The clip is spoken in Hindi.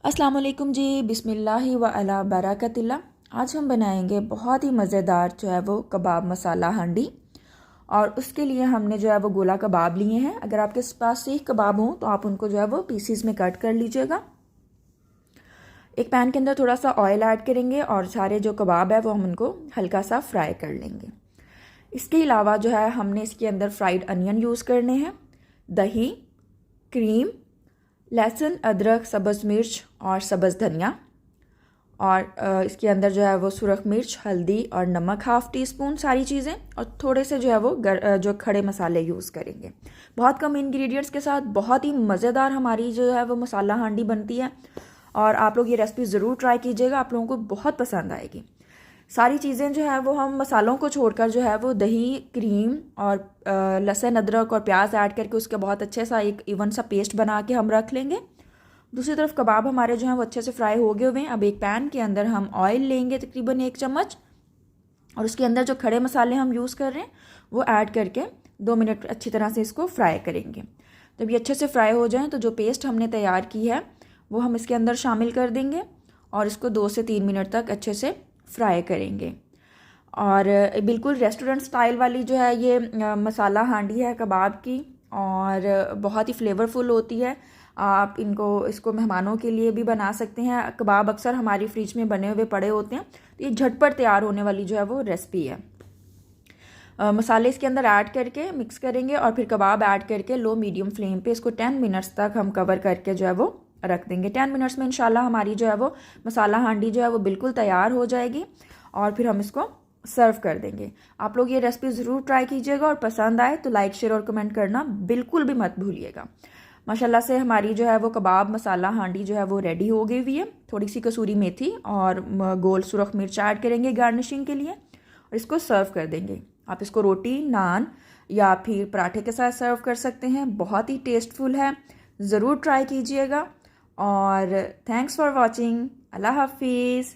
अस्सलाम वालेकुम जी, बिस्मिल्लाहि व अला बरकतिल्लाह। आज हम बनाएंगे बहुत ही मज़ेदार जो है वो कबाब मसाला हांडी। और उसके लिए हमने जो है वो गोला कबाब लिए हैं। अगर आपके पास सीख कबाब हों तो आप उनको जो है वो पीसीस में कट कर लीजिएगा। एक पैन के अंदर थोड़ा सा ऑयल ऐड करेंगे और सारे जो कबाब है वो हम उनको हल्का सा फ्राई कर लेंगे। इसके अलावा जो है हमने इसके अंदर फ्राइड अनियन यूज़ करने हैं, दही, क्रीम, लहसुन, अदरक, सब्ज़ मिर्च और सब्ज़ धनिया। और इसके अंदर जो है वो सुरख मिर्च, हल्दी और नमक 1/2 टीस्पून, सारी चीज़ें। और थोड़े से जो है वो जो खड़े मसाले यूज़ करेंगे। बहुत कम इंग्रेडिएंट्स के साथ बहुत ही मज़ेदार हमारी जो है वो मसाला हांडी बनती है। और आप लोग ये रेसिपी ज़रूर ट्राई कीजिएगा, आप लोगों को बहुत पसंद आएगी। सारी चीज़ें जो है वो हम मसालों को छोड़कर जो है वो दही, क्रीम और लहसुन, अदरक और प्याज ऐड करके उसका बहुत अच्छे सा एक इवन सा पेस्ट बना के हम रख लेंगे। दूसरी तरफ कबाब हमारे जो हैं वो अच्छे से फ्राई हो गए हुए हैं। अब एक पैन के अंदर हम ऑयल लेंगे तकरीबन 1 चम्मच, और उसके अंदर जो खड़े मसाले हम यूज़ कर रहे हैं वो ऐड करके 2 मिनट अच्छी तरह से इसको फ्राई करेंगे। जब ये अच्छे से फ्राई हो जाएँ तो जो पेस्ट हमने तैयार की है वो हम इसके अंदर शामिल कर देंगे और इसको 2 से 3 मिनट तक अच्छे से फ्राई करेंगे। और बिल्कुल रेस्टोरेंट स्टाइल वाली जो है ये मसाला हांडी है कबाब की, और बहुत ही फ्लेवरफुल होती है। आप इसको मेहमानों के लिए भी बना सकते हैं। कबाब अक्सर हमारी फ्रिज में बने हुए पड़े होते हैं, तो ये झटपट तैयार होने वाली जो है वो रेसिपी है। मसाले इसके अंदर ऐड करके मिक्स करेंगे और फिर कबाब ऐड करके लो मीडियम फ्लेम पे इसको 10 मिनट्स तक हम कवर करके जो है वो रख देंगे। 10 मिनट्स में इंशाल्लाह हमारी जो है वो मसाला हांडी जो है वो बिल्कुल तैयार हो जाएगी और फिर हम इसको सर्व कर देंगे। आप लोग ये रेसिपी ज़रूर ट्राई कीजिएगा और पसंद आए तो लाइक, शेयर और कमेंट करना बिल्कुल भी मत भूलिएगा। माशाल्लाह से हमारी जो है वो कबाब मसाला हांडी जो है वो रेडी हो गई हुई है। थोड़ी सी कसूरी मेथी और गोल सुरख मिर्च ऐड करेंगे गार्निशिंग के लिए और इसको सर्व कर देंगे। आप इसको रोटी, नान या फिर पराठे के साथ सर्व कर सकते हैं। बहुत ही टेस्टफुल है, ज़रूर ट्राई कीजिएगा। और थैंक्स फॉर वॉचिंग। अल्लाह हाफिज़।